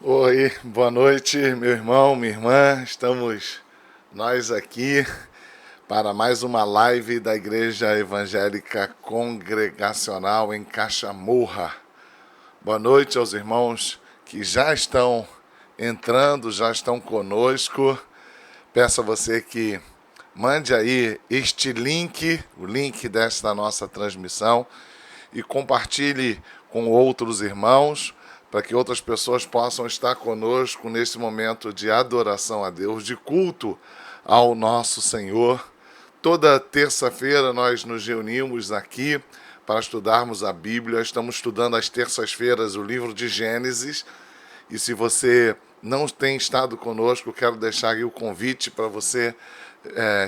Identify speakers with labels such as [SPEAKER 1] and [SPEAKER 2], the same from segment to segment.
[SPEAKER 1] Oi, boa noite, meu irmão, minha irmã. Estamos nós aqui para mais uma live da Igreja Evangélica Congregacional em Caxamurra. Boa noite aos irmãos que já estão entrando, já estão conosco. Peço a você que mande aí este link, o link desta nossa transmissão, e compartilhe com outros irmãos, para que outras pessoas possam estar conosco nesse momento de adoração a Deus, de culto ao nosso Senhor. Toda terça-feira nós nos reunimos aqui para estudarmos a Bíblia. Estamos estudando às terças-feiras o livro de Gênesis. E se você não tem estado conosco, quero deixar aqui o convite para você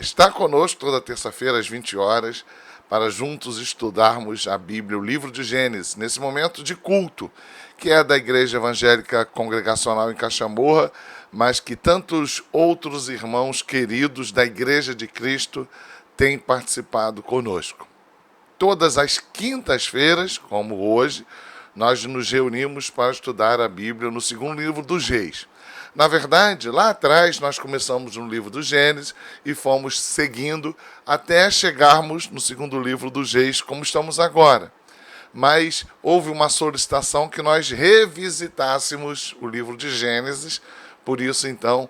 [SPEAKER 1] estar conosco toda terça-feira às 20 horas, para juntos estudarmos a Bíblia, o livro de Gênesis, nesse momento de culto, que é da Igreja Evangélica Congregacional em Caxamurra, mas que tantos outros irmãos queridos da Igreja de Cristo têm participado conosco. Todas as quintas-feiras, como hoje, nós nos reunimos para estudar a Bíblia no segundo livro dos Reis. Na verdade, lá atrás nós começamos no livro do Gênesis e fomos seguindo até chegarmos no segundo livro dos Reis, como estamos agora. Mas houve uma solicitação que nós revisitássemos o livro de Gênesis, por isso então,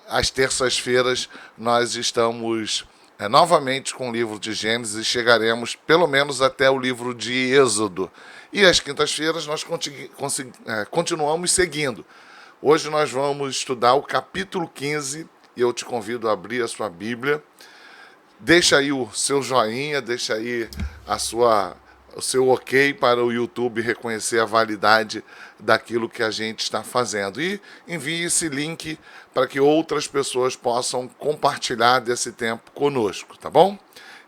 [SPEAKER 1] às terças-feiras nós estamos novamente com o livro de Gênesis e chegaremos pelo menos até o livro de Êxodo. E às quintas-feiras nós continuamos seguindo. Hoje nós vamos estudar o capítulo 15 e eu te convido a abrir a sua Bíblia. Deixa aí o seu joinha, deixa aí o seu ok para o YouTube reconhecer a validade daquilo que a gente está fazendo. E envie esse link para que outras pessoas possam compartilhar desse tempo conosco, tá bom?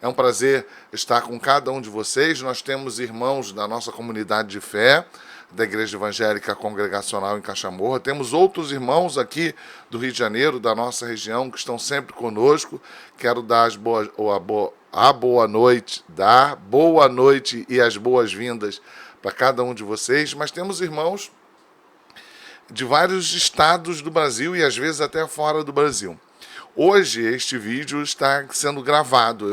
[SPEAKER 1] É um prazer estar com cada um de vocês. Nós temos irmãos da nossa comunidade de fé, da Igreja Evangélica Congregacional em Caxamurra. Temos outros irmãos aqui do Rio de Janeiro, da nossa região, que estão sempre conosco. Quero dar boa noite e as boas-vindas para cada um de vocês. Mas temos irmãos de vários estados do Brasil e às vezes até fora do Brasil. Hoje este vídeo está sendo gravado.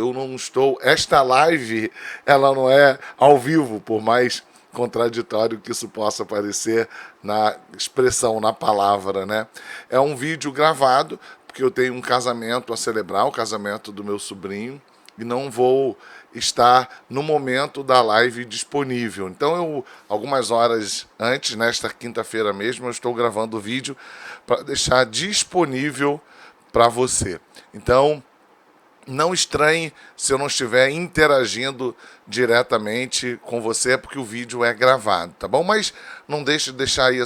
[SPEAKER 1] Esta live, ela não é ao vivo, por mais contraditório que isso possa parecer na expressão, na palavra, né? É um vídeo gravado, porque eu tenho um casamento a celebrar, o casamento do meu sobrinho, e não vou estar no momento da live disponível. Então, algumas horas antes, nesta quinta-feira mesmo, eu estou gravando o vídeo para deixar disponível para você. Então, não estranhe se eu não estiver interagindo diretamente com você, porque o vídeo é gravado, tá bom? Mas não deixe de deixar aí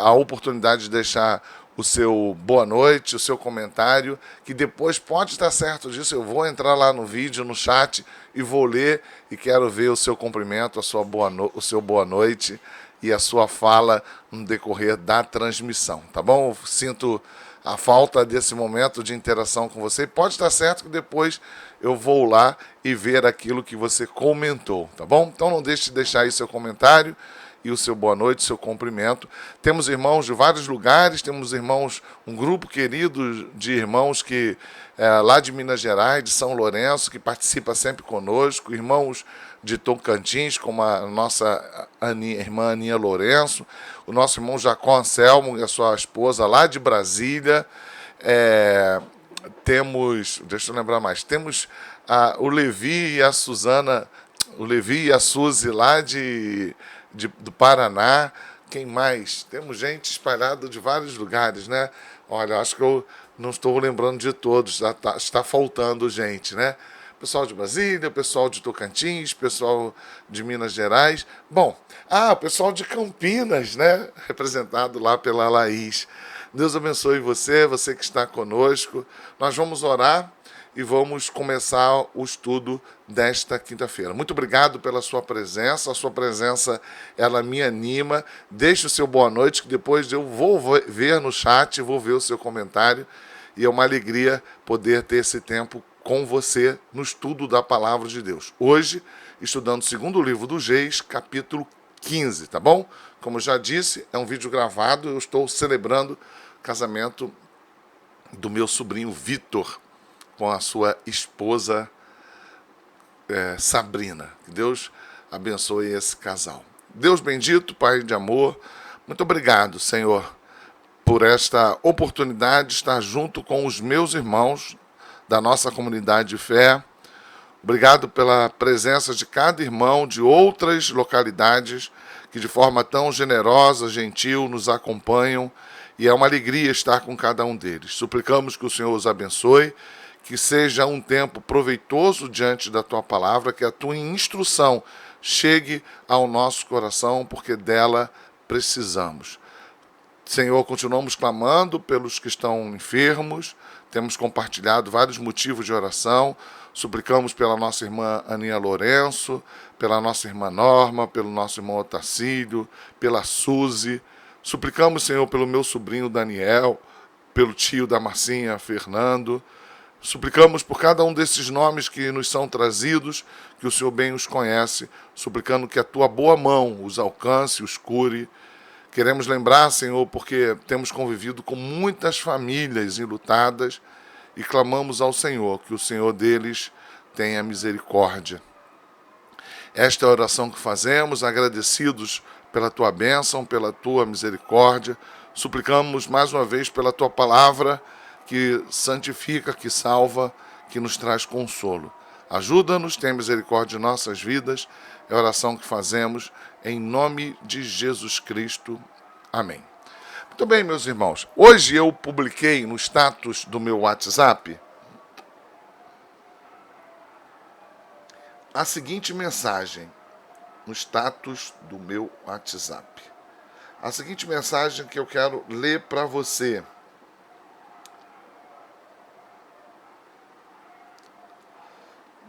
[SPEAKER 1] a oportunidade de deixar o seu boa noite, o seu comentário, que depois pode estar certo disso, eu vou entrar lá no vídeo, no chat, e vou ler e quero ver o seu cumprimento, o seu boa noite e a sua fala no decorrer da transmissão, tá bom? Eu sinto a falta desse momento de interação com você. Pode estar certo que depois eu vou lá e ver aquilo que você comentou, tá bom? Então não deixe de deixar aí seu comentário e o seu boa noite, seu cumprimento. Temos irmãos de vários lugares, temos irmãos, um grupo querido de irmãos que lá de Minas Gerais, de São Lourenço, que participa sempre conosco, irmãos de Tocantins, como a nossa irmã Aninha Lourenço, o nosso irmão Jacó Anselmo e a sua esposa lá de Brasília. Deixa eu lembrar mais, temos o Levi e a Suzana, o Levi e a Suzy lá do Paraná. Quem mais? Temos gente espalhada de vários lugares, né? Olha, acho que eu não estou lembrando de todos, está faltando gente, né? Pessoal de Brasília, pessoal de Tocantins, pessoal de Minas Gerais. Bom, o pessoal de Campinas, né? Representado lá pela Laís. Deus abençoe você que está conosco. Nós vamos orar e vamos começar o estudo desta quinta-feira. Muito obrigado pela sua presença. A sua presença, ela me anima. Deixe o seu boa noite, que depois eu vou ver no chat, vou ver o seu comentário. E é uma alegria poder ter esse tempo com você no estudo da Palavra de Deus. Hoje, estudando o segundo livro dos Reis, capítulo 15, tá bom? Como eu já disse, é um vídeo gravado, eu estou celebrando o casamento do meu sobrinho Vitor com a sua esposa Sabrina. Que Deus abençoe esse casal. Deus bendito, Pai de amor, muito obrigado, Senhor, por esta oportunidade de estar junto com os meus irmãos da nossa comunidade de fé. Obrigado pela presença de cada irmão de outras localidades que de forma tão generosa, gentil, nos acompanham, e é uma alegria estar com cada um deles. Suplicamos que o Senhor os abençoe, que seja um tempo proveitoso diante da Tua palavra, que a Tua instrução chegue ao nosso coração, porque dela precisamos. Senhor, continuamos clamando pelos que estão enfermos, temos compartilhado vários motivos de oração, suplicamos pela nossa irmã Aninha Lourenço, pela nossa irmã Norma, pelo nosso irmão Otacílio, pela Suzy. Suplicamos, Senhor, pelo meu sobrinho Daniel, pelo tio da Marcinha, Fernando. Suplicamos por cada um desses nomes que nos são trazidos, que o Senhor bem os conhece, suplicando que a Tua boa mão os alcance, os cure. Queremos lembrar, Senhor, porque temos convivido com muitas famílias enlutadas e clamamos ao Senhor, que o Senhor deles tenha misericórdia. Esta é a oração que fazemos, agradecidos pela Tua bênção, pela Tua misericórdia. Suplicamos mais uma vez pela Tua palavra, que santifica, que salva, que nos traz consolo. Ajuda-nos, tenha misericórdia de nossas vidas. É a oração que fazemos em nome de Jesus Cristo. Amém. Muito bem, meus irmãos. Hoje eu publiquei no status do meu WhatsApp a seguinte mensagem, no status do meu WhatsApp. A seguinte mensagem que eu quero ler para você.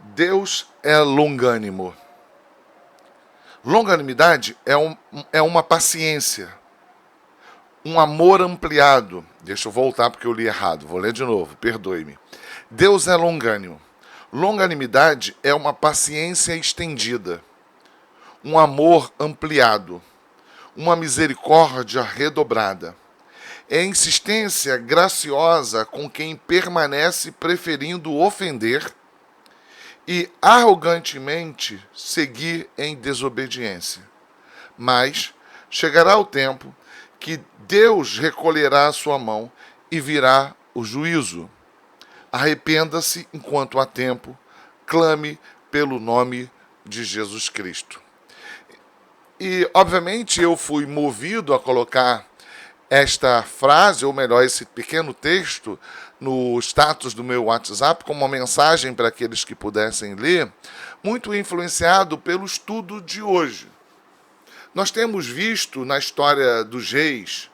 [SPEAKER 1] Deus é longânimo. Longanimidade é uma paciência, um amor ampliado. Deixa eu voltar porque eu li errado, vou ler de novo, perdoe-me. Deus é longânimo. Longanimidade é uma paciência estendida, um amor ampliado, uma misericórdia redobrada. É insistência graciosa com quem permanece preferindo ofender e arrogantemente seguir em desobediência. Mas chegará o tempo que Deus recolherá a sua mão e virá o juízo. Arrependa-se enquanto há tempo, clame pelo nome de Jesus Cristo. E, obviamente, eu fui movido a colocar esta frase, ou melhor, esse pequeno texto, no status do meu WhatsApp, como uma mensagem para aqueles que pudessem ler, muito influenciado pelo estudo de hoje. Nós temos visto na história dos reis,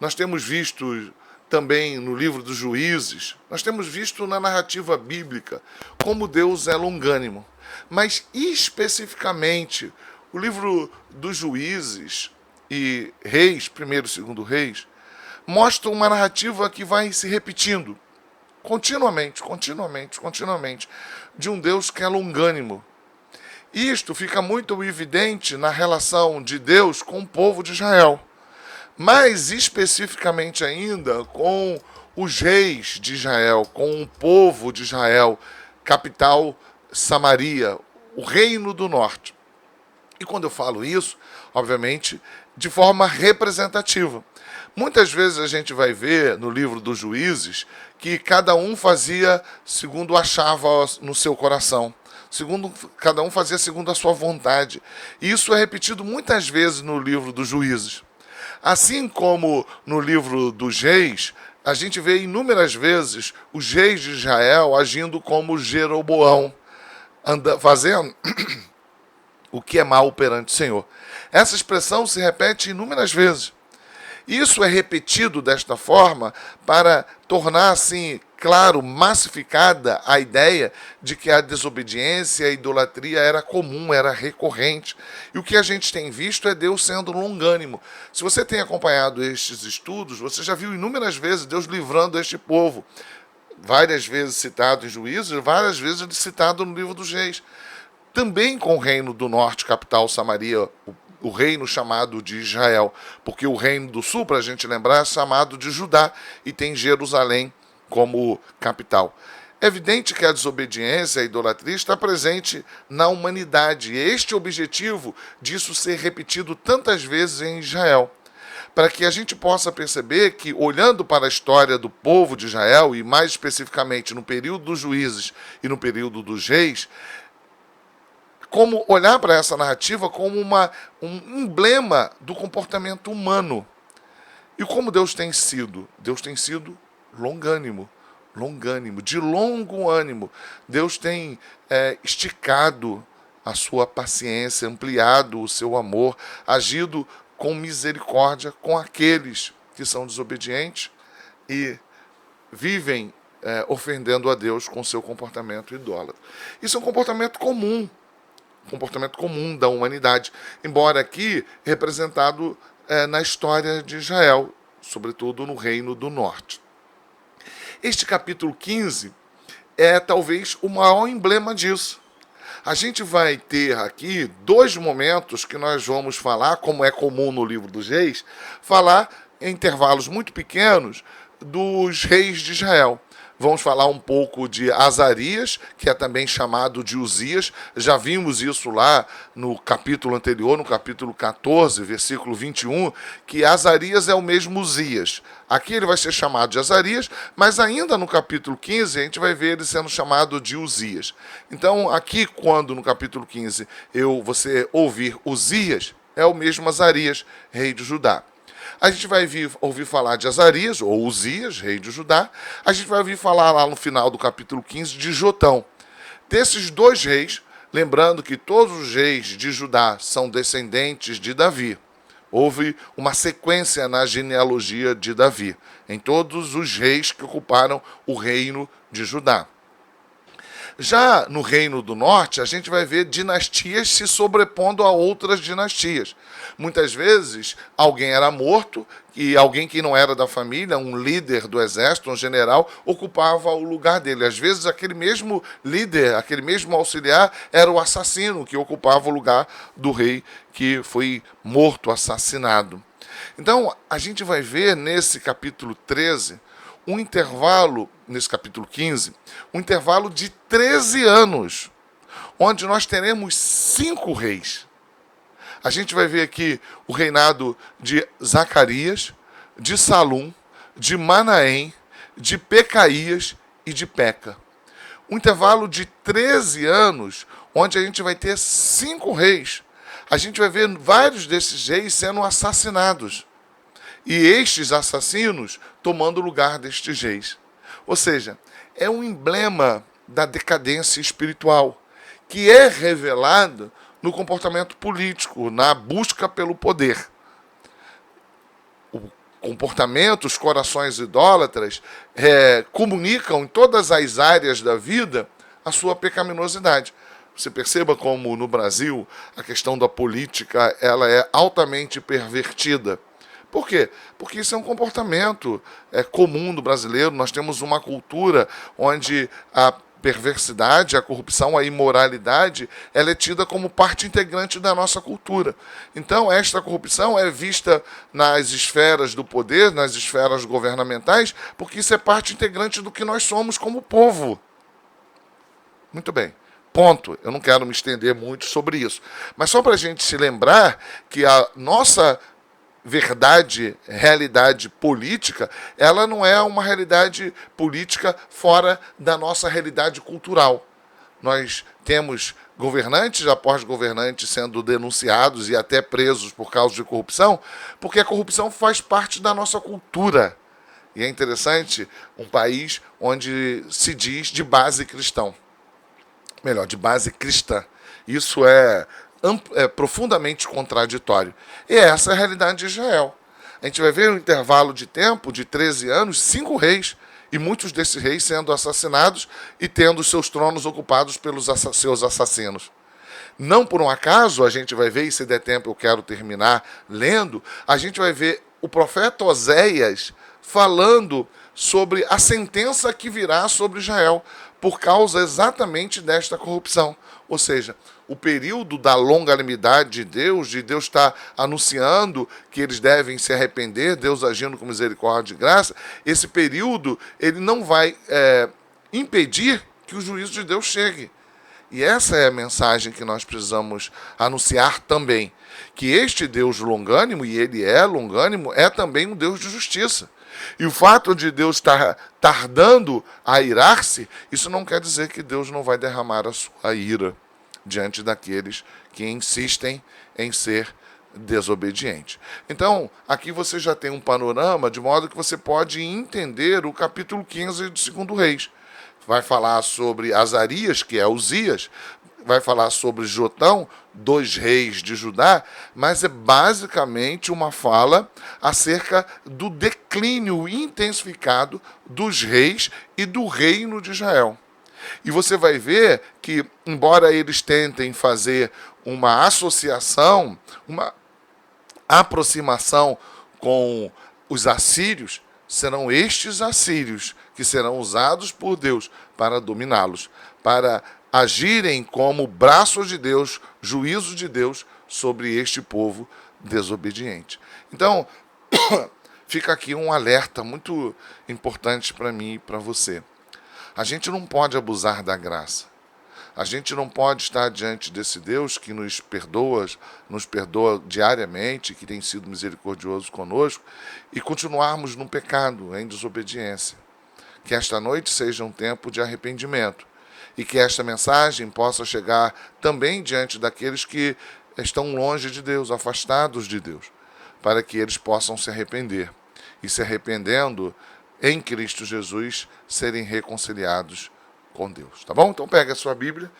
[SPEAKER 1] nós temos visto também no livro dos Juízes, nós temos visto na narrativa bíblica como Deus é longânimo. Mas, especificamente, o livro dos Juízes e Reis, primeiro e segundo Reis, mostra uma narrativa que vai se repetindo continuamente, de um Deus que é longânimo. Isto fica muito evidente na relação de Deus com o povo de Israel, mais especificamente ainda com os reis de Israel, com o povo de Israel, capital Samaria, o reino do norte. E quando eu falo isso, obviamente, de forma representativa. Muitas vezes a gente vai ver no livro dos Juízes que cada um fazia segundo achava no seu coração. Cada um fazia segundo a sua vontade. E isso é repetido muitas vezes no livro dos Juízes. Assim como no livro dos Reis, a gente vê inúmeras vezes os reis de Israel agindo como Jeroboão, fazendo o que é mal perante o Senhor. Essa expressão se repete inúmeras vezes. Isso é repetido desta forma para tornar, assim, claro, massificada a ideia de que a desobediência e a idolatria era comum, era recorrente. E o que a gente tem visto é Deus sendo longânimo. Se você tem acompanhado estes estudos, você já viu inúmeras vezes Deus livrando este povo. Várias vezes citado em Juízes, várias vezes citado no livro dos Reis. Também com o reino do norte, capital Samaria, o reino chamado de Israel, porque o reino do sul, para a gente lembrar, é chamado de Judá e tem Jerusalém como capital. É evidente que a desobediência, a idolatria está presente na humanidade, e este é o objetivo disso ser repetido tantas vezes em Israel, para que a gente possa perceber que, olhando para a história do povo de Israel, e mais especificamente no período dos juízes e no período dos reis, como olhar para essa narrativa como um emblema do comportamento humano. E como Deus tem sido? Deus tem sido longânimo, de longo ânimo. Deus tem esticado a sua paciência, ampliado o seu amor, agido com misericórdia com aqueles que são desobedientes e vivem ofendendo a Deus com seu comportamento idólatra. Isso é um comportamento comum da humanidade, embora aqui representado na história de Israel, sobretudo no Reino do Norte. Este capítulo 15 é talvez o maior emblema disso. A gente vai ter aqui dois momentos que nós vamos falar, como é comum no livro dos reis, falar em intervalos muito pequenos dos reis de Israel. Vamos falar um pouco de Azarias, que é também chamado de Uzias. Já vimos isso lá no capítulo anterior, no capítulo 14, versículo 21, que Azarias é o mesmo Uzias. Aqui ele vai ser chamado de Azarias, mas ainda no capítulo 15 a gente vai ver ele sendo chamado de Uzias. Então aqui, quando no capítulo 15 você ouvir Uzias, é o mesmo Azarias, rei de Judá. A gente vai ouvir falar de Azarias, ou Uzias, rei de Judá. A gente vai ouvir falar lá no final do capítulo 15 de Jotão. Desses dois reis, lembrando que todos os reis de Judá são descendentes de Davi. Houve uma sequência na genealogia de Davi, em todos os reis que ocuparam o reino de Judá. Já no Reino do Norte, a gente vai ver dinastias se sobrepondo a outras dinastias. Muitas vezes, alguém era morto e alguém que não era da família, um líder do exército, um general, ocupava o lugar dele. Às vezes, aquele mesmo líder, aquele mesmo auxiliar, era o assassino que ocupava o lugar do rei que foi morto, assassinado. Então, a gente vai ver nesse capítulo 13, um intervalo, nesse capítulo 15, um intervalo de 13 anos, onde nós teremos 5 reis. A gente vai ver aqui o reinado de Zacarias, de Salum, de Manaém, de Pecaías e de Peca. Um intervalo de 13 anos, onde a gente vai ter 5 reis. A gente vai ver vários desses reis sendo assassinados. E estes assassinos tomando o lugar destes reis. Ou seja, é um emblema da decadência espiritual, que é revelado no comportamento político, na busca pelo poder. O comportamento, os corações idólatras comunicam em todas as áreas da vida a sua pecaminosidade. Você perceba como no Brasil a questão da política ela é altamente pervertida. Por quê? Porque isso é um comportamento comum do brasileiro. Nós temos uma cultura onde a perversidade, a corrupção, a imoralidade, ela é tida como parte integrante da nossa cultura. Então, esta corrupção é vista nas esferas do poder, nas esferas governamentais, porque isso é parte integrante do que nós somos como povo. Muito bem. Ponto. Eu não quero me estender muito sobre isso. Mas só para a gente se lembrar que a nossa realidade política, ela não é uma realidade política fora da nossa realidade cultural. Nós temos governantes após governantes sendo denunciados e até presos por causa de corrupção, porque a corrupção faz parte da nossa cultura. E é interessante um país onde se diz de base cristão. Melhor, de base cristã. Isso é profundamente contraditório. E essa é a realidade de Israel. A gente vai ver um intervalo de tempo de 13 anos, 5 reis, e muitos desses reis sendo assassinados e tendo seus tronos ocupados pelos seus assassinos. Não por um acaso, a gente vai ver, e se der tempo eu quero terminar lendo, a gente vai ver o profeta Oséias falando sobre a sentença que virá sobre Israel, por causa exatamente desta corrupção. Ou seja, o período da longanimidade de Deus estar anunciando que eles devem se arrepender, Deus agindo com misericórdia e graça, esse período ele não vai impedir que o juízo de Deus chegue. E essa é a mensagem que nós precisamos anunciar também, que este Deus longânimo, e ele é longânimo, é também um Deus de justiça. E o fato de Deus estar tardando a irar-se, isso não quer dizer que Deus não vai derramar a sua ira diante daqueles que insistem em ser desobedientes. Então, aqui você já tem um panorama de modo que você pode entender o capítulo 15 de 2 Reis. Vai falar sobre Azarias, que é Uzias, vai falar sobre Jotão, 2 reis de Judá, mas é basicamente uma fala acerca do declínio intensificado dos reis e do reino de Israel. E você vai ver que, embora eles tentem fazer uma associação, uma aproximação com os assírios, serão estes assírios que serão usados por Deus para dominá-los, para agirem como braços de Deus, juízo de Deus sobre este povo desobediente. Então, fica aqui um alerta muito importante para mim e para você. A gente não pode abusar da graça. A gente não pode estar diante desse Deus que nos perdoa diariamente, que tem sido misericordioso conosco, e continuarmos no pecado, em desobediência. Que esta noite seja um tempo de arrependimento e que esta mensagem possa chegar também diante daqueles que estão longe de Deus, afastados de Deus, para que eles possam se arrepender e, se arrependendo em Cristo Jesus, serem reconciliados com Deus. Tá bom? Então pega a sua Bíblia.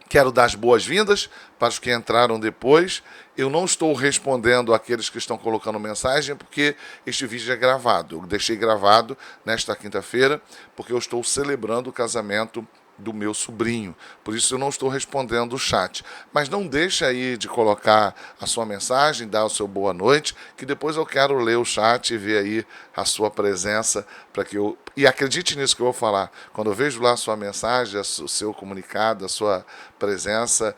[SPEAKER 1] Quero dar as boas-vindas para os que entraram depois. Eu não estou respondendo àqueles que estão colocando mensagem, porque este vídeo é gravado. Eu deixei gravado nesta quinta-feira, porque eu estou celebrando o casamento do meu sobrinho. Por isso eu não estou respondendo o chat. Mas não deixe aí de colocar a sua mensagem, dar o seu boa noite, que depois eu quero ler o chat e ver aí a sua presença, para que eu... E acredite nisso que eu vou falar. Quando eu vejo lá a sua mensagem, o seu comunicado, a sua presença,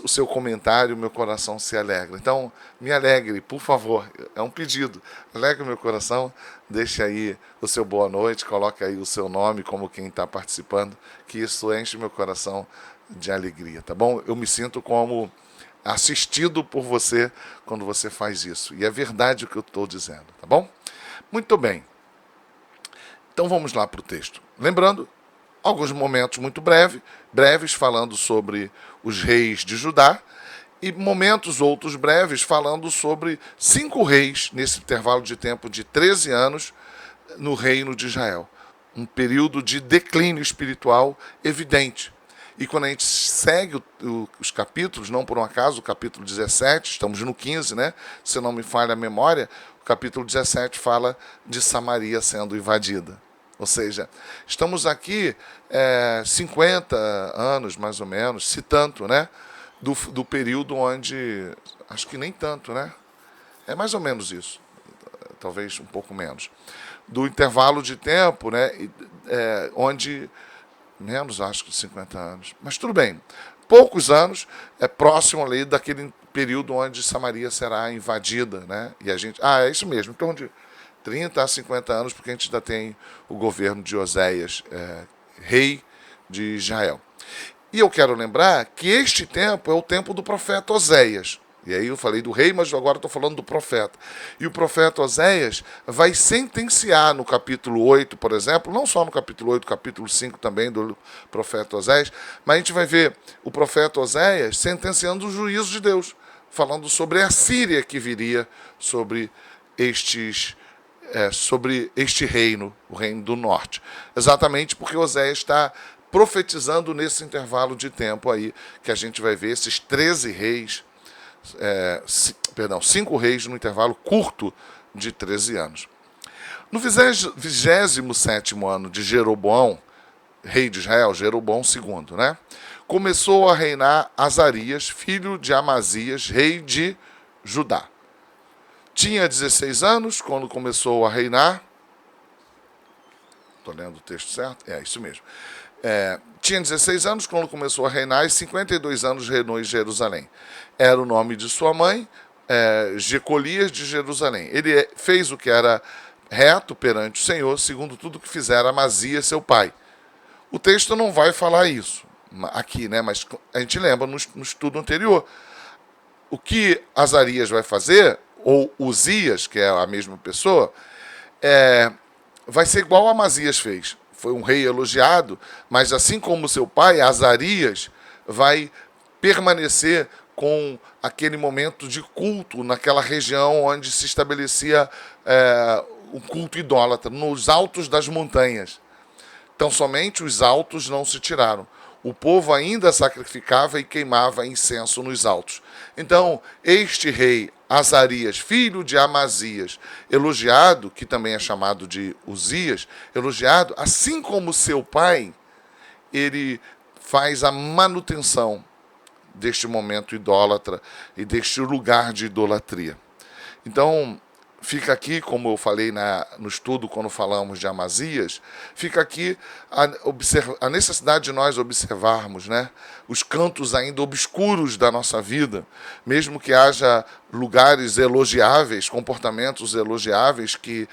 [SPEAKER 1] o seu comentário, meu coração se alegra. Então, me alegre, por favor. É um pedido. Alegre o meu coração. Deixe aí o seu boa noite. Coloque aí o seu nome como quem está participando. Que isso enche meu coração de alegria, tá bom? Eu me sinto como assistido por você quando você faz isso. E é verdade o que eu estou dizendo, tá bom? Muito bem. Então vamos lá para o texto. Lembrando, alguns momentos muito breves, falando sobre os reis de Judá, e momentos outros breves falando sobre 5 reis, nesse intervalo de tempo de 13 anos, no reino de Israel. Um período de declínio espiritual evidente. E quando a gente segue os capítulos, não por um acaso, o capítulo 17, estamos no 15, né? Se não me falha a memória, o capítulo 17 fala de Samaria sendo invadida. Ou seja, estamos aqui 50 anos, mais ou menos, se tanto, né? Do período onde... Acho que nem tanto, né? É mais ou menos isso. Talvez um pouco menos. Do intervalo de tempo, né? Onde... Menos, acho que 50 anos. Mas tudo bem. Poucos anos, próximo ali daquele período onde Samaria será invadida, né? E a gente... é isso mesmo. Então, de 30 a 50 anos, porque a gente ainda tem o governo de Oséias, rei de Israel. E eu quero lembrar que este tempo é o tempo do profeta Oséias. E aí eu falei do rei, mas agora estou falando do profeta. E o profeta Oséias vai sentenciar no capítulo 8, por exemplo, não só no capítulo 8, capítulo 5 também do profeta Oséias, mas a gente vai ver o profeta Oséias sentenciando o juízo de Deus, falando sobre a Síria que viria sobre este reino, o reino do norte. Exatamente porque Oséias está profetizando nesse intervalo de tempo aí, que a gente vai ver esses 13 reis, 5 reis no intervalo curto de 13 anos. No 27º ano de Jeroboão, rei de Israel, Jeroboão II, né? Começou a reinar Azarias, filho de Amazias, rei de Judá. Tinha 16 anos quando começou a reinar. Estou lendo o texto certo? É isso mesmo. Tinha 16 anos quando começou a reinar e 52 anos reinou em Jerusalém. Era o nome de sua mãe, Jecolias de Jerusalém. Ele fez o que era reto perante o Senhor, segundo tudo que fizera Amazias, seu pai. O texto não vai falar isso aqui, né? Mas a gente lembra no estudo anterior. O que Azarias vai fazer, ou Uzias, que é a mesma pessoa, vai ser igual a Amazias fez. Foi um rei elogiado, mas assim como seu pai, Azarias, vai permanecer com aquele momento de culto naquela região onde se estabelecia o culto idólatra, nos altos das montanhas. Então somente os altos não se tiraram. O povo ainda sacrificava e queimava incenso nos altos. Então, este rei Azarias, filho de Amazias, elogiado, que também é chamado de Uzias, elogiado, assim como seu pai, ele faz a manutenção deste momento idólatra e deste lugar de idolatria. Então, fica aqui, como eu falei no estudo quando falamos de Amazias, fica aqui a necessidade de nós observarmos, né, os cantos ainda obscuros da nossa vida, mesmo que haja lugares elogiáveis, comportamentos elogiáveis que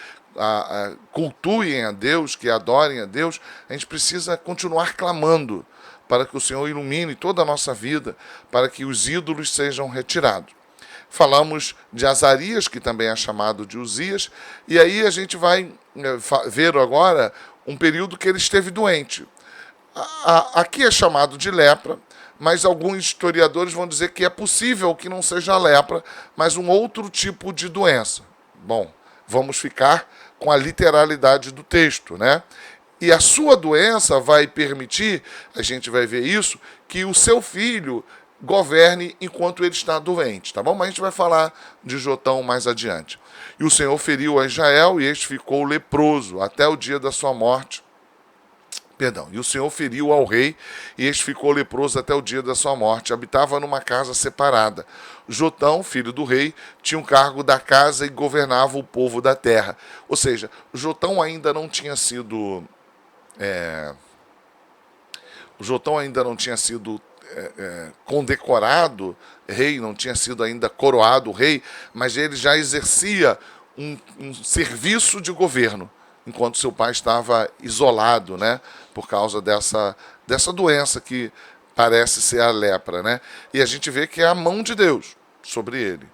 [SPEAKER 1] cultuem a Deus, que adorem a Deus, a gente precisa continuar clamando para que o Senhor ilumine toda a nossa vida, para que os ídolos sejam retirados. Falamos de Azarias, que também é chamado de Uzias, e aí a gente vai ver agora um período que ele esteve doente. Aqui é chamado de lepra, mas alguns historiadores vão dizer que é possível que não seja lepra, mas um outro tipo de doença. Bom, vamos ficar com a literalidade do texto, né? E a sua doença vai permitir, a gente vai ver isso, que o seu filho governe enquanto ele está doente, tá bom? Mas a gente vai falar de Jotão mais adiante. E o Senhor feriu a Israel e este ficou leproso até o dia da sua morte. E o Senhor feriu ao rei e este ficou leproso até o dia da sua morte. Habitava numa casa separada. Jotão, filho do rei, tinha um cargo da casa e governava o povo da terra. Ou seja, Jotão ainda não tinha sido... Jotão ainda não tinha sido condecorado rei, não tinha sido ainda coroado rei, mas ele já exercia um serviço de governo, enquanto seu pai estava isolado, né, por causa dessa doença que parece ser a lepra, né? E a gente vê que é a mão de Deus sobre ele.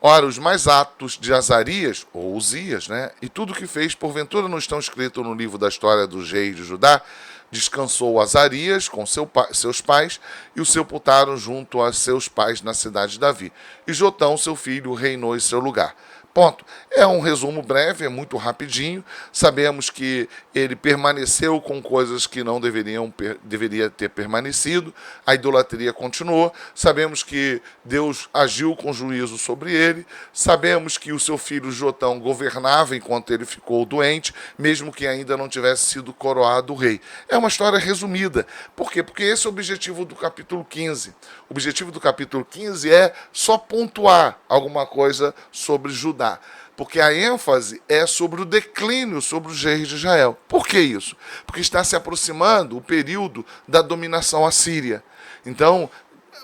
[SPEAKER 1] Ora, os mais atos de Azarias, ou Uzias, né, e tudo que fez, porventura não estão escritos no livro da história dos reis de Judá. Descansou Azarias com seus pais e o sepultaram junto a seus pais na cidade de Davi. E Jotão, seu filho, reinou em seu lugar. Ponto. É um resumo breve, é muito rapidinho. Sabemos que ele permaneceu com coisas que não deveria ter permanecido. A idolatria continuou. Sabemos que Deus agiu com juízo sobre ele. Sabemos que o seu filho Jotão governava enquanto ele ficou doente, mesmo que ainda não tivesse sido coroado rei. É uma história resumida. Por quê? Porque esse é o objetivo do capítulo 15. O objetivo do capítulo 15 é só pontuar alguma coisa sobre Judá. Porque a ênfase é sobre o declínio, sobre os reis de Israel. Por que isso? Porque está se aproximando o período da dominação assíria. Então,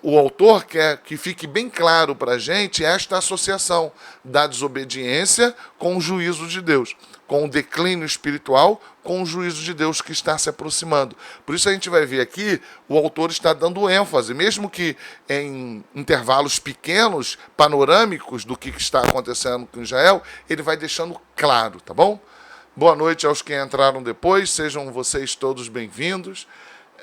[SPEAKER 1] o autor quer que fique bem claro para a gente esta associação da desobediência com o juízo de Deus, com o declínio espiritual, com o juízo de Deus que está se aproximando. Por isso a gente vai ver aqui, o autor está dando ênfase, mesmo que em intervalos pequenos, panorâmicos do que está acontecendo com Israel, ele vai deixando claro, tá bom? Boa noite aos que entraram depois, sejam vocês todos bem-vindos.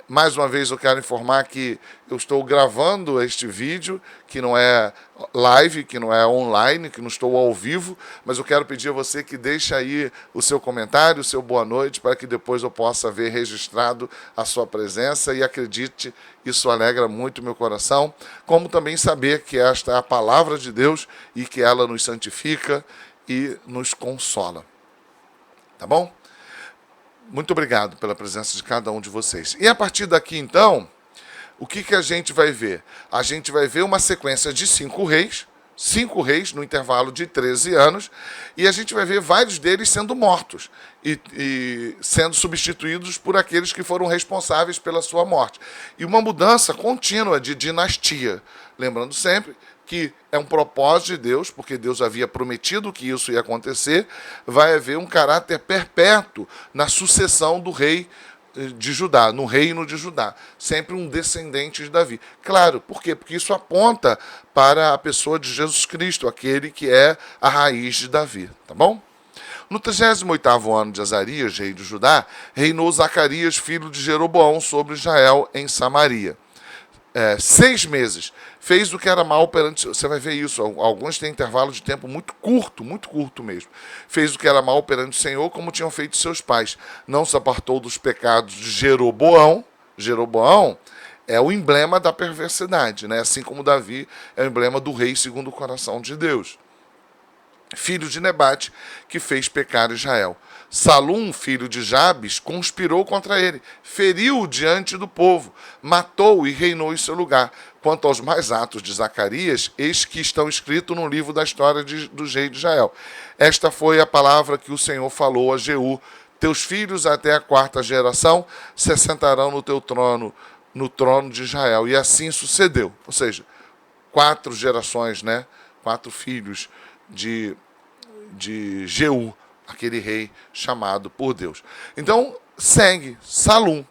[SPEAKER 1] Mais uma vez eu quero informar que eu estou gravando este vídeo, que não é live, que não é online, que não estou ao vivo, mas eu quero pedir a você que deixe aí o seu comentário, o seu boa noite, para que depois eu possa ver registrado a sua presença e acredite, isso alegra muito meu coração, como também saber que esta é a palavra de Deus e que ela nos santifica e nos consola. Tá bom? Muito obrigado pela presença de cada um de vocês. E a partir daqui, então, o que a gente vai ver? A gente vai ver uma sequência de 5 reis, 5 reis no intervalo de 13 anos, e a gente vai ver vários deles sendo mortos e sendo substituídos por aqueles que foram responsáveis pela sua morte. E uma mudança contínua de dinastia. Lembrando sempre que é um propósito de Deus, porque Deus havia prometido que isso ia acontecer, vai haver um caráter perpétuo na sucessão do rei de Judá, no reino de Judá, sempre um descendente de Davi. Claro, por quê? Porque isso aponta para a pessoa de Jesus Cristo, aquele que é a raiz de Davi, tá bom? No 38º ano de Azarias, rei de Judá, reinou Zacarias, filho de Jeroboão, sobre Israel em Samaria. 6 meses. Fez o que era mal perante... Você vai ver isso, alguns têm intervalo de tempo muito curto mesmo. Fez o que era mal perante o Senhor, como tinham feito seus pais. Não se apartou dos pecados de Jeroboão. Jeroboão é o emblema da perversidade, né? Assim como Davi é o emblema do rei segundo o coração de Deus. Filho de Nebate, que fez pecar Israel. Salum, filho de Jabes, conspirou contra ele, feriu-o diante do povo, matou-o e reinou em seu lugar. Quanto aos mais atos de Zacarias, eis que estão escritos no livro da história do rei de Israel. Esta foi a palavra que o Senhor falou a Jeú: teus filhos até a 4ª geração se assentarão no teu trono, no trono de Israel. E assim sucedeu. Ou seja, 4 gerações, né? 4 filhos de Jeú, aquele rei chamado por Deus. Então, segue Salum.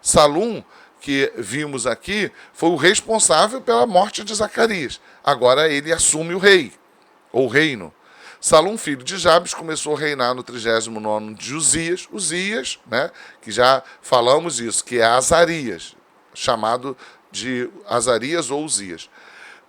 [SPEAKER 1] Salum, que vimos aqui, foi o responsável pela morte de Zacarias. Agora ele assume o rei, ou reino. Salum, filho de Jabes, começou a reinar no 39º de Uzias, né, que já falamos isso, que é Azarias, chamado de Azarias ou Uzias.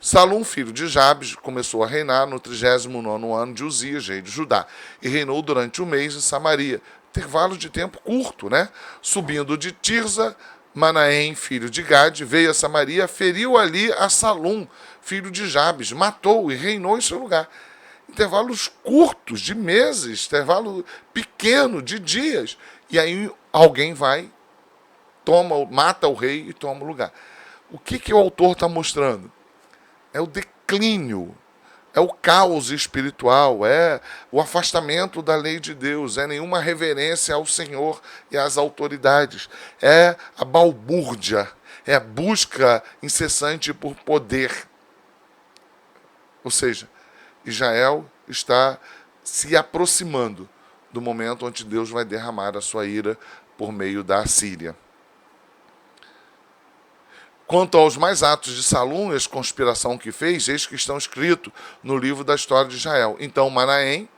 [SPEAKER 1] Salum, filho de Jabes, começou a reinar no 39º ano de Uzias, rei de Judá, e reinou durante 1 mês em Samaria. Intervalo de tempo curto, né? Subindo de Tirza, Manaém, filho de Gade, veio a Samaria, feriu ali a Salum, filho de Jabes, matou e reinou em seu lugar. Intervalos curtos, de meses, intervalo pequeno, de dias. E aí alguém vai, mata o rei e toma o lugar. O que o autor está mostrando? É o declínio, é o caos espiritual, é o afastamento da lei de Deus, é nenhuma reverência ao Senhor e às autoridades, é a balbúrdia, é a busca incessante por poder. Ou seja, Israel está se aproximando do momento onde Deus vai derramar a sua ira por meio da Assíria. Quanto aos mais atos de Salum e a conspiração que fez, eis que estão escritos no livro da história de Israel. Então Manaém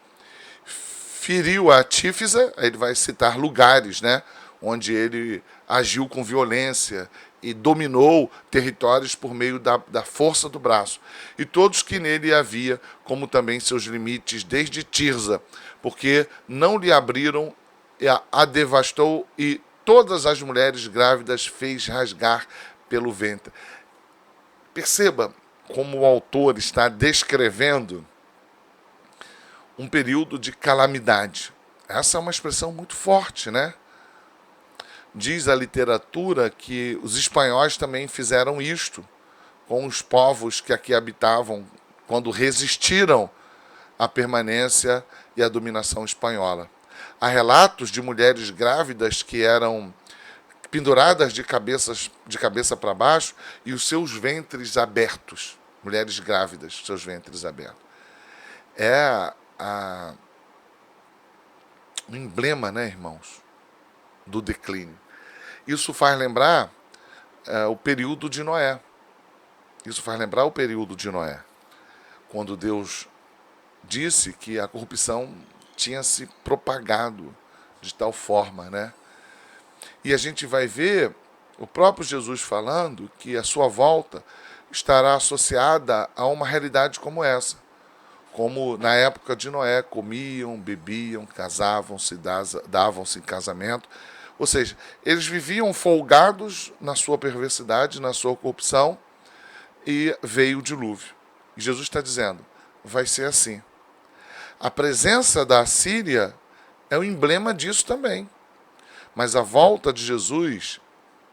[SPEAKER 1] feriu a Tífisa, ele vai citar lugares, né, onde ele agiu com violência e dominou territórios por meio da força do braço. E todos que nele havia, como também seus limites, desde Tirza, porque não lhe abriram, a devastou, e todas as mulheres grávidas fez rasgar pelo ventre. Perceba como o autor está descrevendo um período de calamidade. Essa é uma expressão muito forte, né? Diz a literatura que os espanhóis também fizeram isto com os povos que aqui habitavam quando resistiram à permanência e à dominação espanhola. Há relatos de mulheres grávidas que eram penduradas de cabeça para baixo e os seus ventres abertos. Mulheres grávidas, seus ventres abertos. É um emblema, né, irmãos, do declínio. Isso faz lembrar o período de Noé. Isso faz lembrar o período de Noé, quando Deus disse que a corrupção tinha se propagado de tal forma, né? E a gente vai ver o próprio Jesus falando que a sua volta estará associada a uma realidade como essa. Como na época de Noé, comiam, bebiam, casavam-se, davam-se em casamento. Ou seja, eles viviam folgados na sua perversidade, na sua corrupção, e veio o dilúvio. E Jesus está dizendo, vai ser assim. A presença da Assíria é o emblema disso também. Mas a volta de Jesus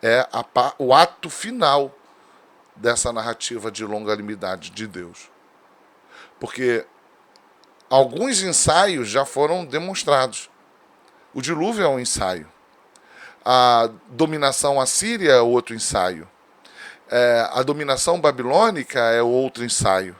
[SPEAKER 1] é o ato final dessa narrativa de longanimidade de Deus. Porque alguns ensaios já foram demonstrados. O dilúvio é um ensaio. A dominação assíria é outro ensaio. A dominação babilônica é outro ensaio.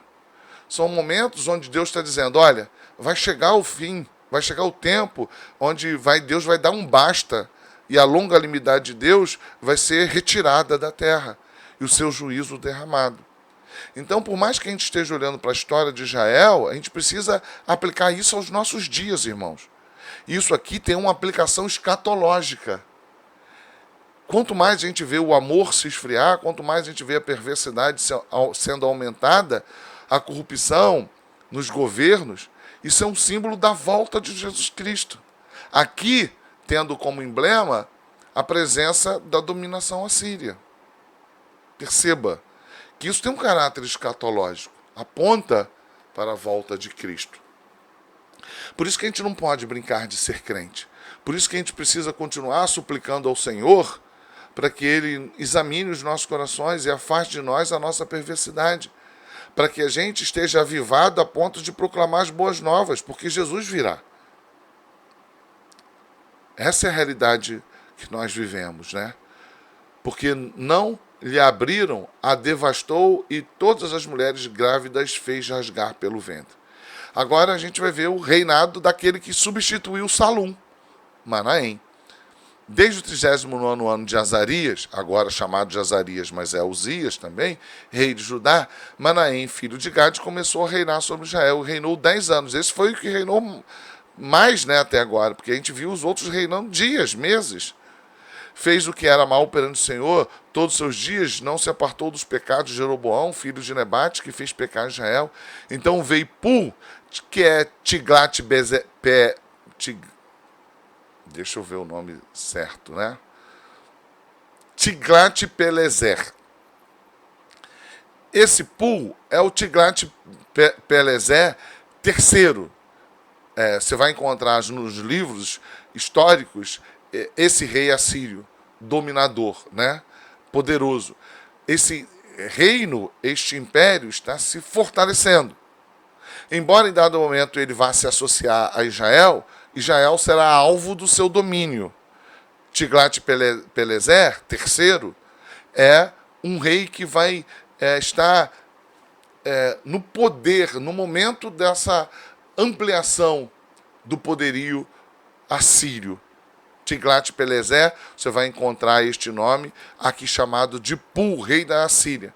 [SPEAKER 1] São momentos onde Deus está dizendo, olha, vai chegar o fim, vai chegar o tempo onde Deus vai dar um basta e a longanimidade de Deus vai ser retirada da terra e o seu juízo derramado. Então, por mais que a gente esteja olhando para a história de Israel, a gente precisa aplicar isso aos nossos dias, irmãos. Isso aqui tem uma aplicação escatológica. Quanto mais a gente vê o amor se esfriar, quanto mais a gente vê a perversidade sendo aumentada, a corrupção nos governos, isso é um símbolo da volta de Jesus Cristo. Aqui, tendo como emblema a presença da dominação assíria. Perceba que isso tem um caráter escatológico, aponta para a volta de Cristo. Por isso que a gente não pode brincar de ser crente. Por isso que a gente precisa continuar suplicando ao Senhor para que Ele examine os nossos corações e afaste de nós a nossa perversidade, para que a gente esteja avivado a ponto de proclamar as boas novas, porque Jesus virá. Essa é a realidade que nós vivemos, né? Porque não lhe abriram, a devastou e todas as mulheres grávidas fez rasgar pelo ventre. Agora a gente vai ver o reinado daquele que substituiu Salum, Manaém. Desde o 39º ano de Azarias, agora chamado de Azarias, mas é Uzias também, rei de Judá, Manaém, filho de Gade, começou a reinar sobre Israel, reinou 10 anos. Esse foi o que reinou mais, né, até agora, porque a gente viu os outros reinando dias, meses. Fez o que era mal perante o Senhor todos os seus dias, não se apartou dos pecados de Jeroboão, filho de Nebate, que fez pecar Israel. Então veio Pul, que é deixa eu ver o nome certo, né? Tiglat-Pileser. Esse Pul é o Tiglat-Pileser terceiro. Você vai encontrar nos livros históricos esse rei assírio, dominador, né? Poderoso. Esse reino, este império, está se fortalecendo. Embora em dado momento ele vá se associar a Israel, Israel será alvo do seu domínio. Tiglat-Pileser, terceiro, é um rei que vai estar no poder, no momento dessa ampliação do poderio assírio. Tiglat-Pileser, você vai encontrar este nome aqui chamado de Pul, rei da Assíria.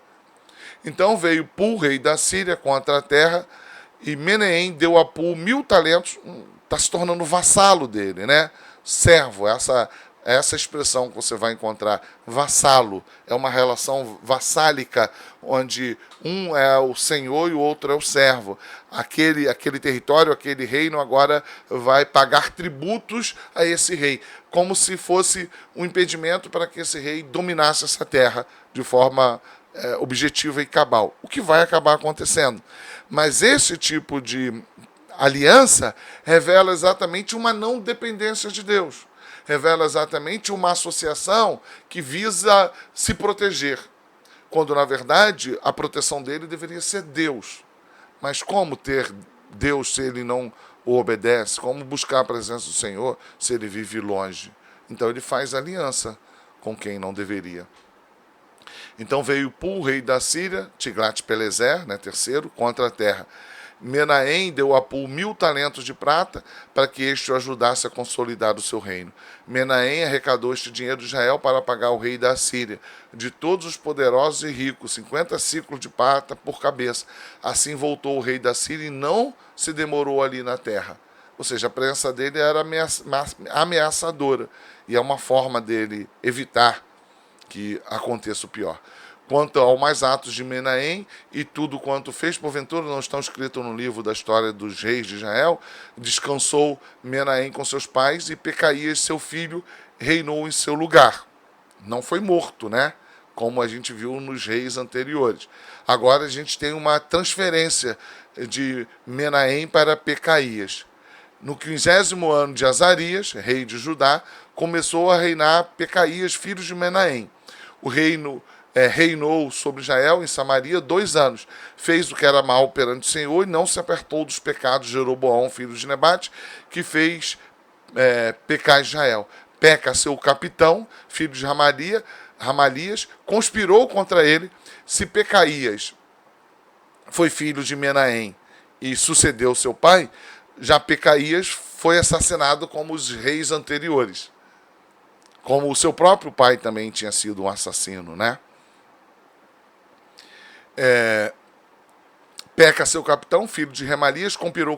[SPEAKER 1] Então veio Pul, rei da Síria, contra a terra, e Menahem deu a Pul 1000 talentos, está se tornando vassalo dele, né? Servo, essa expressão que você vai encontrar, vassalo, é uma relação vassálica, onde um é o senhor e o outro é o servo. Aquele território, aquele reino agora vai pagar tributos a esse rei, como se fosse um impedimento para que esse rei dominasse essa terra de forma objetiva e cabal, o que vai acabar acontecendo. Mas esse tipo de aliança revela exatamente uma não dependência de Deus. Revela exatamente uma associação que visa se proteger, quando, na verdade, a proteção dele deveria ser Deus. Mas como ter Deus se ele não o obedece? Como buscar a presença do Senhor se ele vive longe? Então ele faz aliança com quem não deveria. Então veio Pul, rei da Síria, Tiglat-Pileser, né, terceiro, contra a terra. Menahem deu a Pul 1000 talentos de prata para que este o ajudasse a consolidar o seu reino. Menahem arrecadou este dinheiro de Israel para pagar o rei da Assíria, de todos os poderosos e ricos, 50 ciclos de prata por cabeça. Assim voltou o rei da Síria e não se demorou ali na terra. Ou seja, a presença dele era ameaçadora, e é uma forma dele evitar que aconteça o pior. Quanto ao mais atos de Menahem e tudo quanto fez, porventura não estão escritos no livro da história dos reis de Israel, descansou Menahem com seus pais e Pecaías, seu filho, reinou em seu lugar. Não foi morto, né? Como a gente viu nos reis anteriores. Agora a gente tem uma transferência de Menahem para Pecaías. No 15º ano de Azarias, rei de Judá, começou a reinar Pecaías, filho de Menahem. O reino reinou sobre Israel em Samaria 2 anos. Fez o que era mal perante o Senhor e não se apertou dos pecados de Jeroboão, filho de Nebate, que fez pecar Israel. Peca, seu capitão, filho de Ramalias, conspirou contra ele. Se Pecaías foi filho de Menahem e sucedeu seu pai, já Pecaías foi assassinado como os reis anteriores. Como o seu próprio pai também tinha sido um assassino, né? Peca, seu capitão, filho de Remalias, conspirou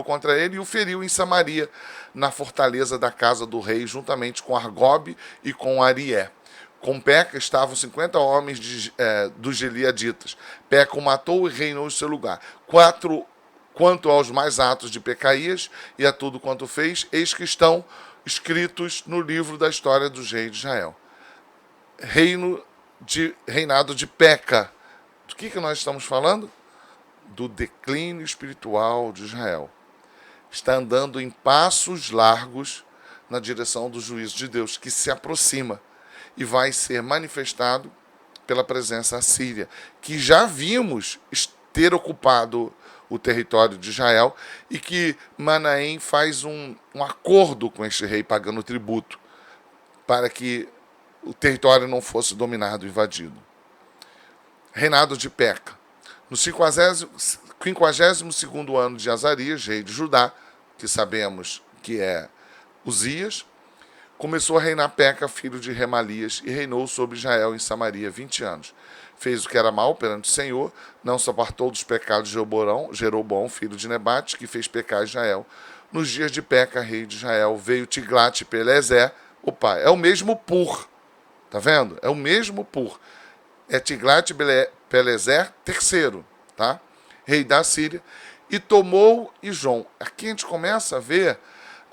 [SPEAKER 1] contra ele e o feriu em Samaria, na fortaleza da casa do rei, juntamente com Argobe e com Arié. Com Peca estavam 50 homens dos Gileaditas. Peca o matou e reinou em seu lugar. Quanto aos mais atos de Pecaías e a tudo quanto fez, eis que estão escritos no livro da história dos reis de Israel. Reinado de Peca. Do que nós estamos falando? Do declínio espiritual de Israel. Está andando em passos largos na direção do juízo de Deus, que se aproxima e vai ser manifestado pela presença assíria, que já vimos ter ocupado o território de Israel e que Manaém faz um acordo com este rei, pagando tributo, para que o território não fosse dominado, invadido. Reinado de Peca. No 52º ano de Azarias, rei de Judá, que sabemos que é Uzias, começou a reinar Peca, filho de Remalias, e reinou sobre Israel em Samaria 20 anos. Fez o que era mal perante o Senhor, não se apartou dos pecados de Jeroboão, filho de Nebate, que fez pecar Israel. Nos dias de Peca, rei de Israel, veio Tiglat-Pileser. Opa, é o mesmo Pur. Tá vendo? É o mesmo Pur. É Tiglat-Pileser III, tá? Rei da Síria, e tomou Ijon. Aqui a gente começa a ver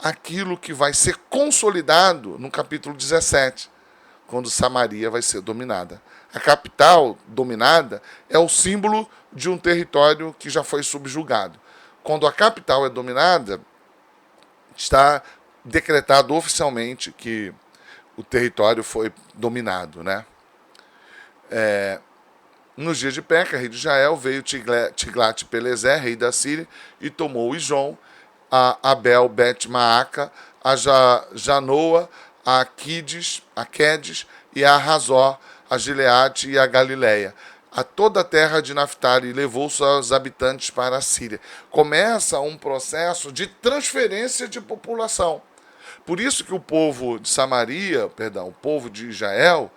[SPEAKER 1] aquilo que vai ser consolidado no capítulo 17, quando Samaria vai ser dominada. A capital dominada é o símbolo de um território que já foi subjugado. Quando a capital é dominada, está decretado oficialmente que o território foi dominado, né? Nos dias de Peca, rei de Israel, veio Tiglat-Pileser, rei da Síria, e tomou Ijon, a Abel Bet-Maaca, a Janoa, a Quedes e a Razor, a Gileade e a Galileia, a toda a terra de Naftali, e levou seus habitantes para a Síria. Começa um processo de transferência de população. Por isso que o povo de o povo de Israel,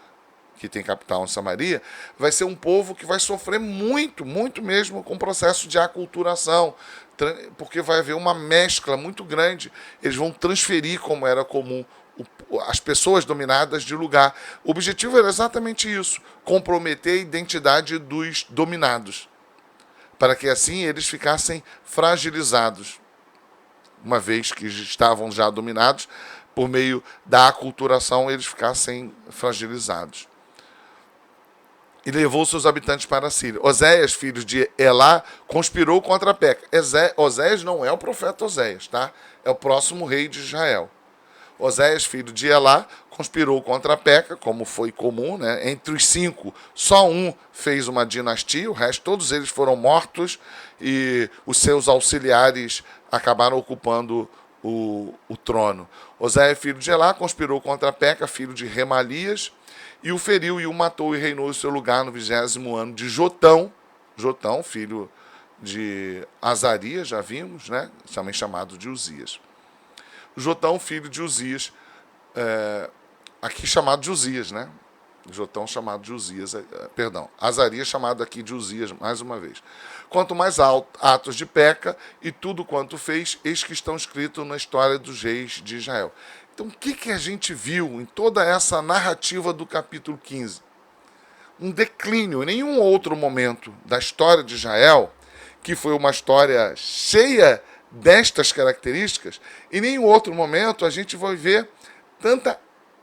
[SPEAKER 1] que tem capital em Samaria, vai ser um povo que vai sofrer muito, muito mesmo com o processo de aculturação, porque vai haver uma mescla muito grande. Eles vão transferir, como era comum, as pessoas dominadas de lugar. O objetivo era exatamente isso, comprometer a identidade dos dominados, para que assim eles ficassem fragilizados, uma vez que estavam já dominados, por meio da aculturação eles ficassem fragilizados. E levou seus habitantes para a Síria. Oséias, filho de Elá, conspirou contra Peca. Oséias não é o profeta Oséias, tá? É o próximo rei de Israel. Oséias, filho de Elá, conspirou contra Peca, como foi comum, né? Entre os 5, só um fez uma dinastia, o resto, todos eles foram mortos e os seus auxiliares acabaram ocupando o trono. Oséias, filho de Elá, conspirou contra Peca, filho de Remalias, e o feriu e o matou e reinou em seu lugar no 20º ano de Jotão, filho de Azarias, já vimos, né? Também chamado de Uzias. Jotão, filho de Uzias, aqui chamado de Uzias, né? Jotão chamado de Uzias, Azarias chamado aqui de Uzias, mais uma vez. Quanto mais atos de Peca e tudo quanto fez, eis que estão escritos na história dos reis de Israel. Então, o que a gente viu em toda essa narrativa do capítulo 15? Um declínio. Em nenhum outro momento da história de Israel, que foi uma história cheia destas características, em nenhum outro momento a gente vai ver tanta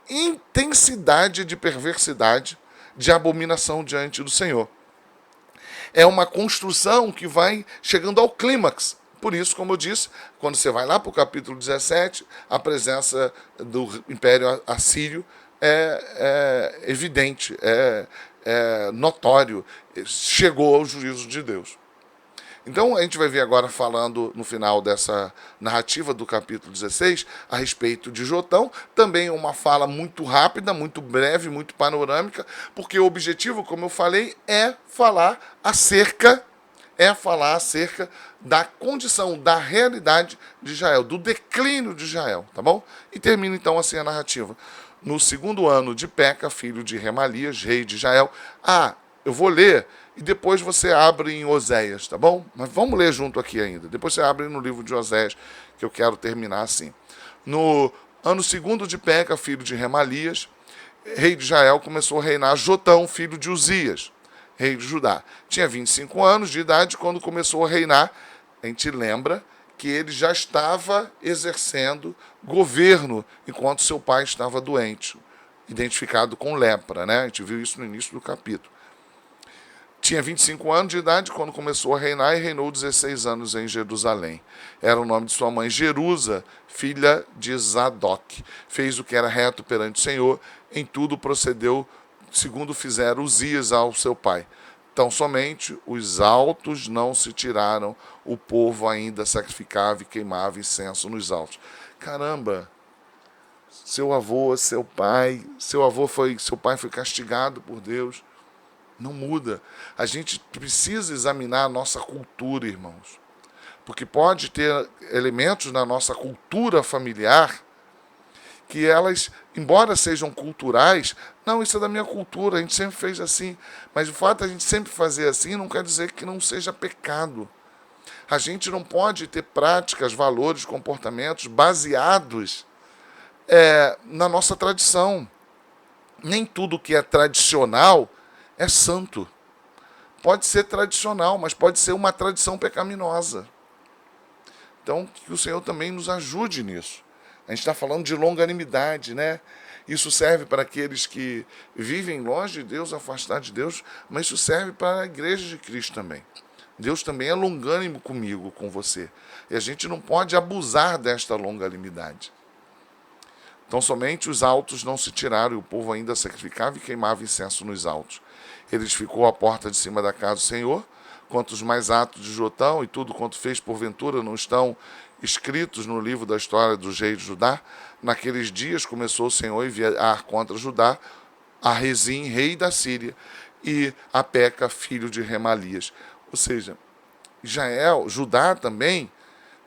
[SPEAKER 1] intensidade de perversidade, de abominação diante do Senhor. É uma construção que vai chegando ao clímax. Por isso, como eu disse, quando você vai lá para o capítulo 17, a presença do Império Assírio é evidente, é notório, chegou ao juízo de Deus. Então, a gente vai ver agora falando no final dessa narrativa do capítulo 16 a respeito de Jotão, também uma fala muito rápida, muito breve, muito panorâmica, porque o objetivo, como eu falei, é falar acerca da condição, da realidade de Israel, do declínio de Israel, tá bom? E termina então assim a narrativa. No segundo ano de Peca, filho de Remalias, rei de Israel. Eu vou ler e depois você abre em Oséias, tá bom? Mas vamos ler junto aqui ainda. Depois você abre no livro de Oséias, que eu quero terminar assim. No ano segundo de Peca, filho de Remalias, rei de Israel, começou a reinar Jotão, filho de Uzias, rei de Judá. Tinha 25 anos de idade quando começou a reinar. A gente lembra que ele já estava exercendo governo enquanto seu pai estava doente, identificado com lepra, né? A gente viu isso no início do capítulo. Tinha 25 anos de idade quando começou a reinar e reinou 16 anos em Jerusalém. Era o nome de sua mãe Jerusa, filha de Zadok. Fez o que era reto perante o Senhor, em tudo procedeu segundo fizeram Uzias ao seu pai. Tão somente os altos não se tiraram, o povo ainda sacrificava e queimava incenso nos altos. Caramba! Seu pai foi castigado por Deus. Não muda. A gente precisa examinar a nossa cultura, irmãos. Porque pode ter elementos na nossa cultura familiar que elas, embora sejam culturais, não, isso é da minha cultura, a gente sempre fez assim. Mas o fato de a gente sempre fazer assim não quer dizer que não seja pecado. A gente não pode ter práticas, valores, comportamentos baseados na nossa tradição. Nem tudo que é tradicional é santo. Pode ser tradicional, mas pode ser uma tradição pecaminosa. Então, que o Senhor também nos ajude nisso. A gente está falando de longanimidade, né? Isso serve para aqueles que vivem longe de Deus, afastados de Deus, mas isso serve para a igreja de Cristo também. Deus também é longânimo comigo, com você. E a gente não pode abusar desta longanimidade. Então, somente os altos não se tiraram, e o povo ainda sacrificava e queimava incenso nos altos. Eles ficou à porta de cima da casa do Senhor, quanto os mais atos de Jotão e tudo quanto fez porventura não estão escritos no livro da história dos reis de Judá. Naqueles dias começou o Senhor a enviar contra Judá a Rezim, rei da Síria, e a Peca, filho de Remalias. Ou seja, Judá também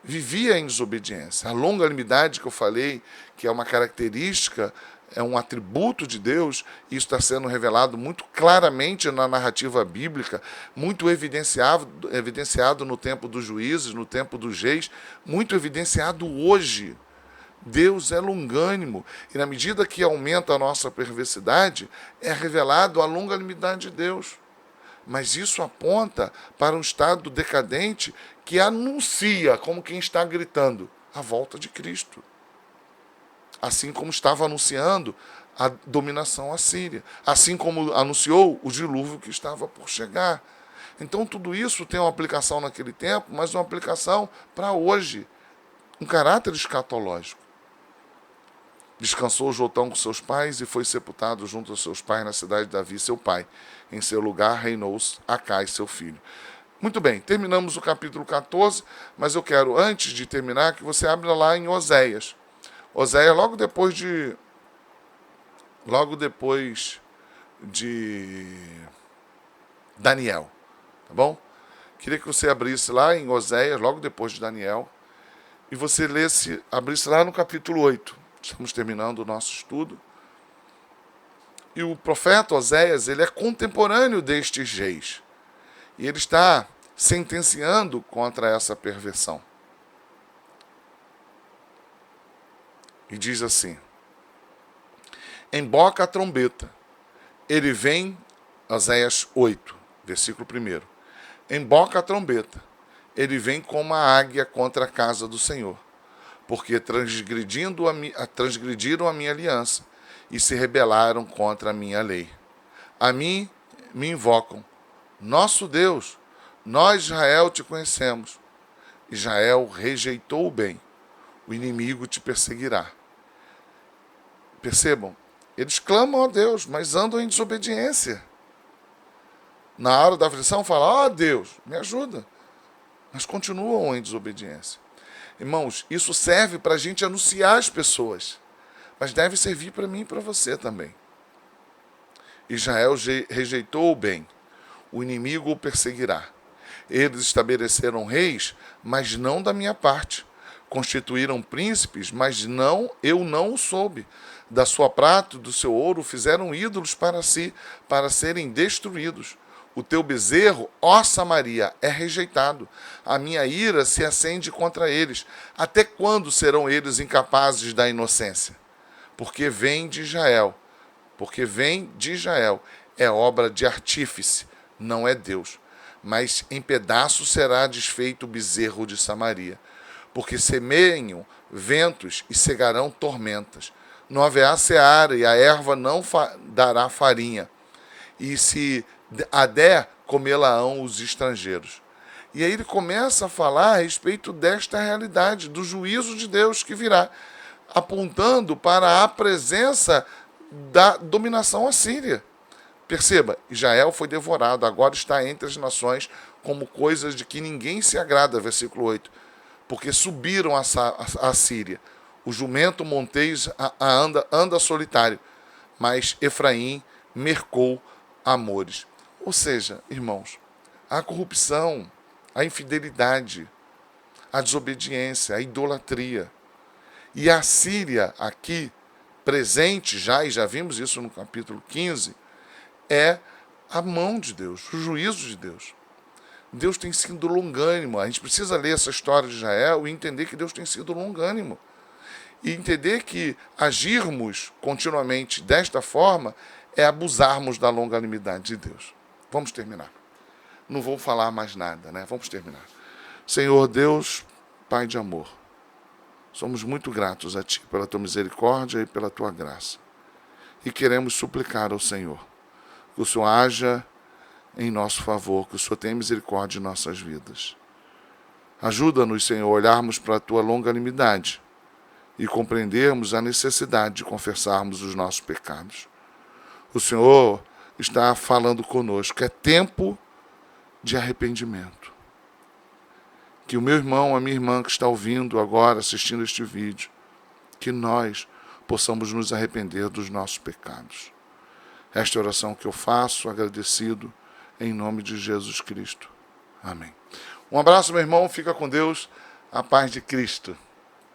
[SPEAKER 1] vivia em desobediência. A longanimidade que eu falei, que é uma característica, é um atributo de Deus, e isso está sendo revelado muito claramente na narrativa bíblica, muito evidenciado no tempo dos juízes, no tempo dos reis, muito evidenciado hoje. Deus é longânimo, e na medida que aumenta a nossa perversidade, é revelado a longanimidade de Deus. Mas isso aponta para um estado decadente que anuncia, como quem está gritando, a volta de Cristo. Assim como estava anunciando a dominação assíria. Assim como anunciou o dilúvio que estava por chegar. Então tudo isso tem uma aplicação naquele tempo, mas uma aplicação para hoje. Um caráter escatológico. Descansou Jotão com seus pais e foi sepultado junto aos seus pais na cidade de Davi, seu pai. Em seu lugar reinou Acai, seu filho. Muito bem, terminamos o capítulo 14, mas eu quero, antes de terminar, que você abra lá em Oséias. Oséias, logo depois de Daniel, tá bom? Queria que você abrisse lá em Oséias, logo depois de Daniel, e você abrisse lá no capítulo 8. Estamos terminando o nosso estudo. E o profeta Oséias, ele é contemporâneo destes reis. E ele está sentenciando contra essa perversão. E diz assim: emboca a trombeta, ele vem, Oséias 8, versículo 1. Emboca a trombeta, ele vem como a águia contra a casa do Senhor, porque transgrediram a minha aliança e se rebelaram contra a minha lei. A mim me invocam, nosso Deus, nós Israel te conhecemos. Israel rejeitou o bem, o inimigo te perseguirá. Percebam, Eles clamam a Deus, mas andam em desobediência. Na hora da aflição, falam, Deus, me ajuda. Mas continuam em desobediência. Irmãos, isso serve para a gente anunciar às pessoas. Mas deve servir para mim e para você também. Israel rejeitou o bem. O inimigo o perseguirá. Eles estabeleceram reis, mas não da minha parte. Constituíram príncipes, mas eu não o soube. Da sua prata e do seu ouro fizeram ídolos para si, para serem destruídos. O teu bezerro, ó Samaria, é rejeitado. A minha ira se acende contra eles. Até quando serão eles incapazes da inocência? Porque vem de Israel. É obra de artífice, não é Deus. Mas em pedaços será desfeito o bezerro de Samaria. Porque semeiam ventos e cegarão tormentas. Não haverá seara e a erva não dará farinha. E se a der, comê-la-ão os estrangeiros. E aí ele começa a falar a respeito desta realidade, do juízo de Deus que virá, apontando para a presença da dominação assíria. Perceba, Israel foi devorado, agora está entre as nações como coisas de que ninguém se agrada, versículo 8, porque subiram a Síria. O jumento montês anda solitário, mas Efraim mercou amores. Ou seja, irmãos, a corrupção, a infidelidade, a desobediência, a idolatria. E a Síria aqui, presente já, e já vimos isso no capítulo 15, é a mão de Deus, o juízo de Deus. Deus tem sido longânimo. A gente precisa ler essa história de Israel e entender que Deus tem sido longânimo. E entender que agirmos continuamente desta forma é abusarmos da longanimidade de Deus. Vamos terminar. Não vou falar mais nada, né? Vamos terminar. Senhor Deus, Pai de amor, somos muito gratos a Ti pela Tua misericórdia e pela Tua graça. E queremos suplicar ao Senhor que o Senhor haja em nosso favor, que o Senhor tenha misericórdia em nossas vidas. Ajuda-nos, Senhor, a olharmos para a Tua longanimidade e compreendermos a necessidade de confessarmos os nossos pecados. O Senhor está falando conosco, é tempo de arrependimento. Que o meu irmão, a minha irmã que está ouvindo agora, assistindo este vídeo, que nós possamos nos arrepender dos nossos pecados. Esta é a oração que eu faço, agradecido, em nome de Jesus Cristo. Amém. Um abraço, meu irmão, fica com Deus, a paz de Cristo.